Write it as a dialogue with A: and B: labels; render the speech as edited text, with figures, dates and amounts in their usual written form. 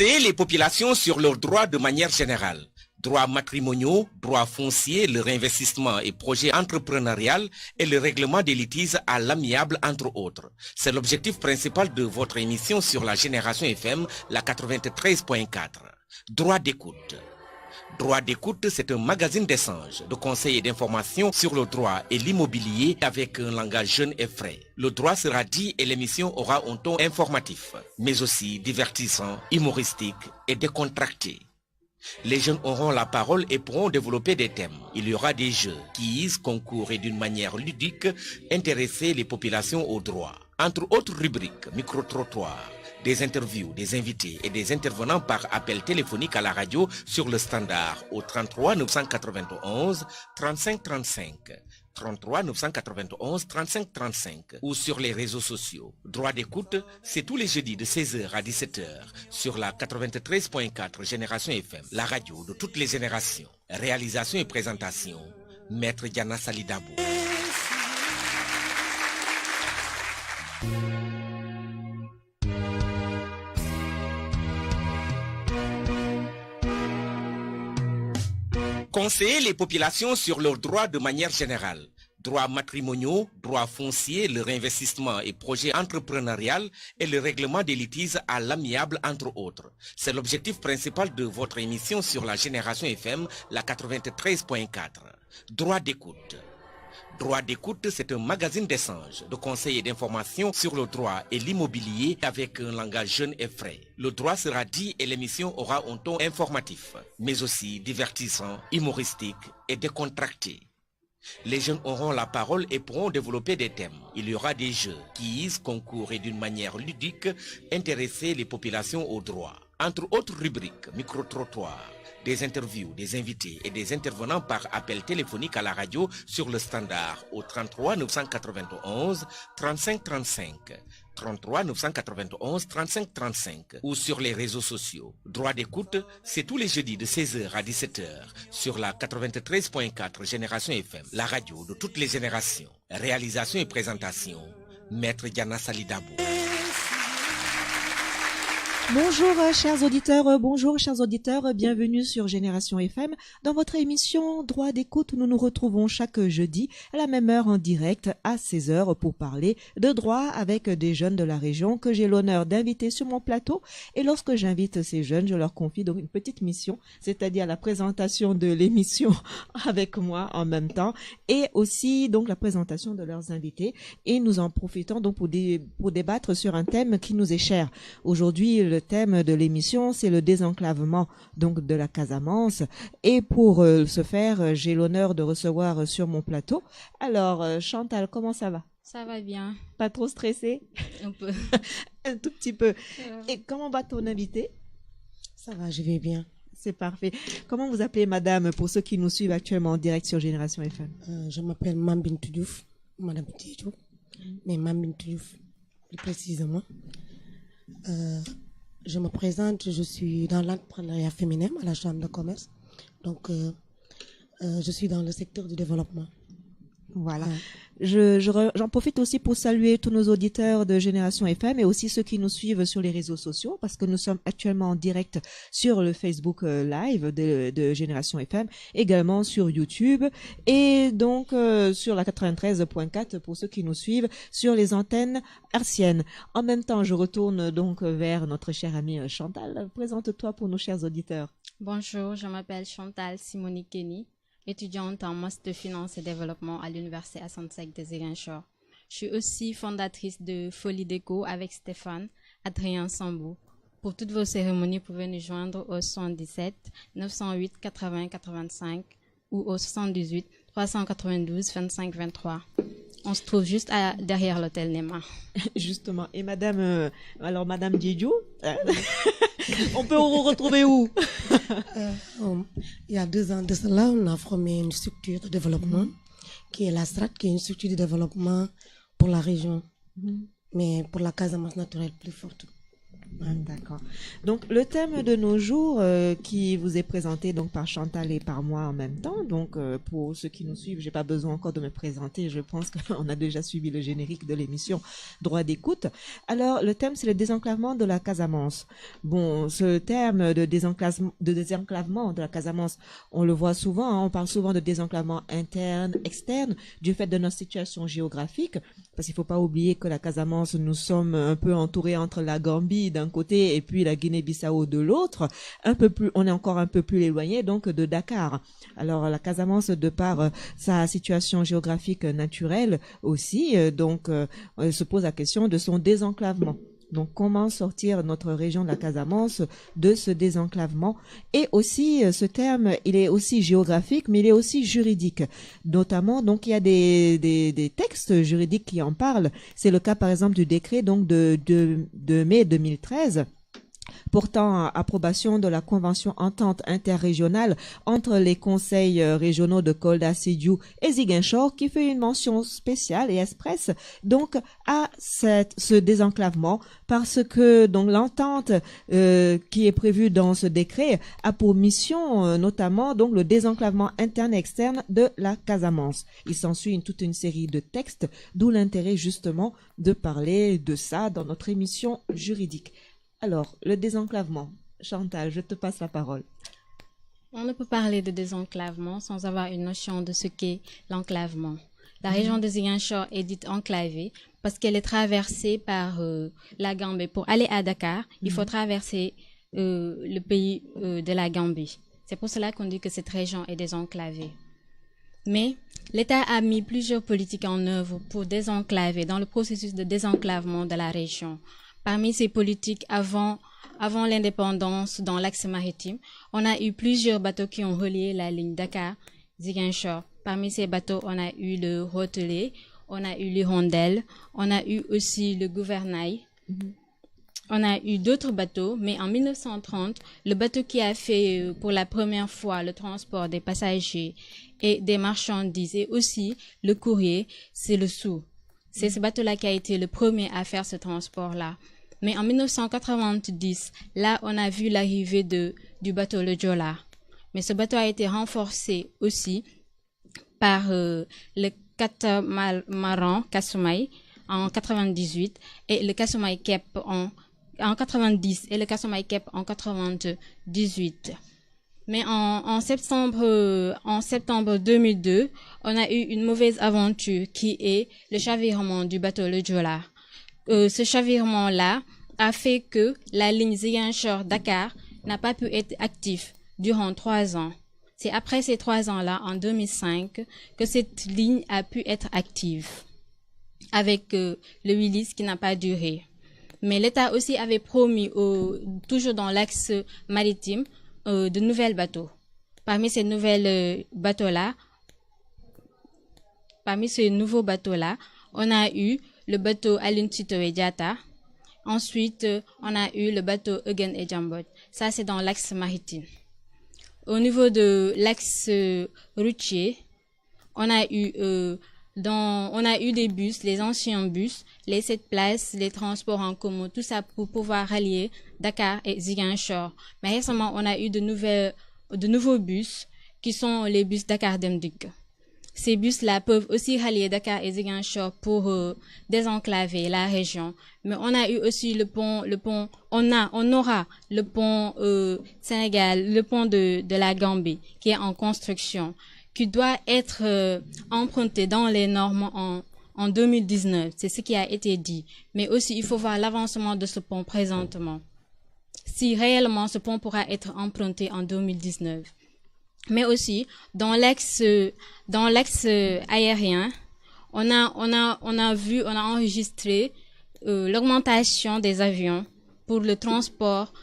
A: C'est les populations sur leurs droits de manière générale. Droits matrimoniaux, droits fonciers, le réinvestissement et projets entrepreneurial et le règlement des litiges à l'amiable entre autres. C'est l'objectif principal de votre émission sur la Génération FM, la 93.4. Droit d'écoute. Droit d'écoute, c'est un magazine d'échange, de conseils et d'informations sur le droit et l'immobilier avec un langage jeune et frais. Le droit sera dit et l'émission aura un ton informatif, mais aussi divertissant, humoristique et décontracté. Les jeunes auront la parole et pourront développer des thèmes. Il y aura des jeux, quiz, concours et d'une manière ludique, intéresser les populations au droit. Entre autres rubriques, micro-trottoirs, des interviews, des invités et des intervenants par appel téléphonique à la radio sur le standard au 33 991 35 35. 33 991 35 35 ou sur les réseaux sociaux. Droit d'écoute, c'est tous les jeudis de 16h à 17h sur la 93.4 Génération FM, la radio de toutes les générations. Réalisation et présentation, Maître Diana Salidabou. Conseiller les populations sur leurs droits de manière générale. Droits matrimoniaux, droits fonciers, le réinvestissement et projets entrepreneurial et le règlement des litiges à l'amiable entre autres. C'est l'objectif principal de votre émission sur la Génération FM, la 93.4. Droit d'écoute. Droit d'écoute, c'est un magazine d'échange, de conseils et d'informations sur le droit et l'immobilier avec un langage jeune et frais. Le droit sera dit et l'émission aura un ton informatif, mais aussi divertissant, humoristique et décontracté. Les jeunes auront la parole et pourront développer des thèmes. Il y aura des jeux, quiz, concours et d'une manière ludique, intéresser les populations au droit. Entre autres rubriques, micro-trottoirs, des interviews, des invités et des intervenants par appel téléphonique à la radio sur le standard au 33 991 35 35. 33 991 35 35 ou sur les réseaux sociaux. Droit d'écoute, c'est tous les jeudis de 16h à 17h sur la 93.4 Génération FM, la radio de toutes les générations. Réalisation et présentation, Maître Diana Salidabou.
B: Bonjour chers auditeurs, bienvenue sur Génération FM. Dans votre émission Droit d'écoute, nous nous retrouvons chaque jeudi à la même heure en direct à 16h pour parler de droit avec des jeunes de la région que j'ai l'honneur d'inviter sur mon plateau. Et lorsque j'invite ces jeunes, je leur confie donc une petite mission, c'est-à-dire la présentation de l'émission avec moi en même temps et aussi donc la présentation de leurs invités. Et nous en profitons donc pour débattre sur un thème qui nous est cher. Aujourd'hui, le thème de l'émission, c'est le désenclavement donc de la Casamance. Et pour ce faire, j'ai l'honneur de recevoir sur mon plateau. Alors, Chantal, comment ça va?
C: Ça va bien.
B: Pas trop stressé?
C: Un peu.
B: Un tout petit peu. Et comment va ton invité?
D: Ça va, je vais bien.
B: C'est parfait. Comment vous appelez madame pour ceux qui nous suivent actuellement en direct sur Génération FM?
D: Je m'appelle Mambintou Diouf, madame Tidjou, mais Mambintou Diouf plus précisément. Je me présente, je suis dans l'entrepreneuriat féminin à la Chambre de commerce. Donc, je suis dans le secteur du développement.
B: Voilà. J'en profite aussi pour saluer tous nos auditeurs de Génération FM et aussi ceux qui nous suivent sur les réseaux sociaux parce que nous sommes actuellement en direct sur le Facebook Live de Génération FM, également sur YouTube et donc sur la 93.4 pour ceux qui nous suivent sur les antennes hertziennes. En même temps, je retourne donc vers notre chère amie Chantal. Présente-toi pour nos chers auditeurs.
C: Bonjour, je m'appelle Chantal Simonique Kenny, étudiante en master de finance et développement à l'université Assane Seck de Ziguinchor. Je suis aussi fondatrice de Folie Déco avec Stéphane, Adrien Sambou. Pour toutes vos cérémonies, vous pouvez nous joindre au 77 908 80 85 ou au 78 392 25 23. On se trouve juste derrière l'hôtel Nema.
B: Justement. Et madame Diédiou, on peut vous retrouver où?
D: Il y a 2 ans de cela, on a formé une structure de développement qui est la STRAT, qui est une structure de développement pour la région, mais pour la Casamance naturelle plus forte.
B: D'accord. Donc le thème de nos jours qui vous est présenté donc par Chantal et par moi en même temps. Donc pour ceux qui nous suivent, j'ai pas besoin encore de me présenter. Je pense qu'on a déjà suivi le générique de l'émission Droit d'écoute. Alors le thème c'est le désenclavement de la Casamance. Bon, ce terme de désenclavement de la Casamance, on le voit souvent. Hein, on parle souvent de désenclavement interne, externe, du fait de notre situation géographique. Parce qu'il faut pas oublier que la Casamance, nous sommes un peu entourés entre la Gambie d'un côté et puis la Guinée-Bissau de l'autre, un peu plus, on est encore un peu plus éloigné donc de Dakar. Alors la Casamance, de par sa situation géographique naturelle aussi, se pose la question de son désenclavement. Donc, comment sortir notre région de la Casamance de ce désenclavement? Et aussi, ce terme, il est aussi géographique, mais il est aussi juridique. Notamment, donc, il y a des textes juridiques qui en parlent. C'est le cas, par exemple, du décret, donc, de mai 2013, portant approbation de la convention entente interrégionale entre les conseils régionaux de Kolda, Sédhiou et Ziguinchor, qui fait une mention spéciale et expresse donc à ce désenclavement, parce que donc l'entente qui est prévue dans ce décret a pour mission notamment donc le désenclavement interne et externe de la Casamance. Il s'ensuit toute une série de textes, d'où l'intérêt justement de parler de ça dans notre émission juridique. Alors, le désenclavement. Chantal, je te passe la parole.
C: On ne peut parler de désenclavement sans avoir une notion de ce qu'est l'enclavement. La région de Ziguinchor est dite enclavée parce qu'elle est traversée par la Gambie. Pour aller à Dakar, il faut traverser le pays de la Gambie. C'est pour cela qu'on dit que cette région est désenclavée. Mais l'État a mis plusieurs politiques en œuvre pour désenclaver, dans le processus de désenclavement de la région. Parmi ces politiques, avant l'indépendance dans l'axe maritime, on a eu plusieurs bateaux qui ont relié la ligne Dakar-Ziguinchor. Parmi ces bateaux, on a eu le Rotelet, on a eu l'Hirondelle, on a eu aussi le Gouvernail. On a eu d'autres bateaux, mais en 1930, le bateau qui a fait pour la première fois le transport des passagers et des marchandises et aussi le courrier, c'est le Sou. C'est ce bateau-là qui a été le premier à faire ce transport-là. Mais en 1990, là, on a vu l'arrivée du bateau le Joola. Mais ce bateau a été renforcé aussi par le catamaran Kasumai en 98 et le Kasumai Kep en 90 et le Kasumai Kep en 98. Mais en septembre 2002, on a eu une mauvaise aventure qui est le chavirement du bateau le Joola. Ce chavirement-là a fait que la ligne Ziguinchor-Dakar n'a pas pu être active durant 3 ans. C'est après ces 3 ans-là, en 2005, que cette ligne a pu être active avec le Willis qui n'a pas duré. Mais l'État aussi avait promis, toujours dans l'axe maritime, de nouveaux bateaux. Parmi ces nouveaux bateaux-là, on a eu le bateau Aline Sitoé Diatta. Ensuite, on a eu le bateau Eugen et Jambot. Ça, c'est dans l'axe maritime. Au niveau de l'axe routier, on a eu des bus, les anciens bus, les 7 places, les transports en commun, tout ça pour pouvoir rallier Dakar et Ziguinchor. Mais récemment, on a eu de nouveaux bus qui sont les bus Dakar Demdik. Ces bus-là peuvent aussi rallier Dakar et Ziguinchor pour désenclaver la région. Mais on a eu aussi on aura le pont Sénégal, le pont de la Gambie qui est en construction, qui doit être emprunté dans les normes en 2019. C'est ce qui a été dit. Mais aussi, il faut voir l'avancement de ce pont présentement. Si réellement ce pont pourra être emprunté en 2019. Mais aussi, dans l'axe aérien, on a enregistré l'augmentation des avions pour le transport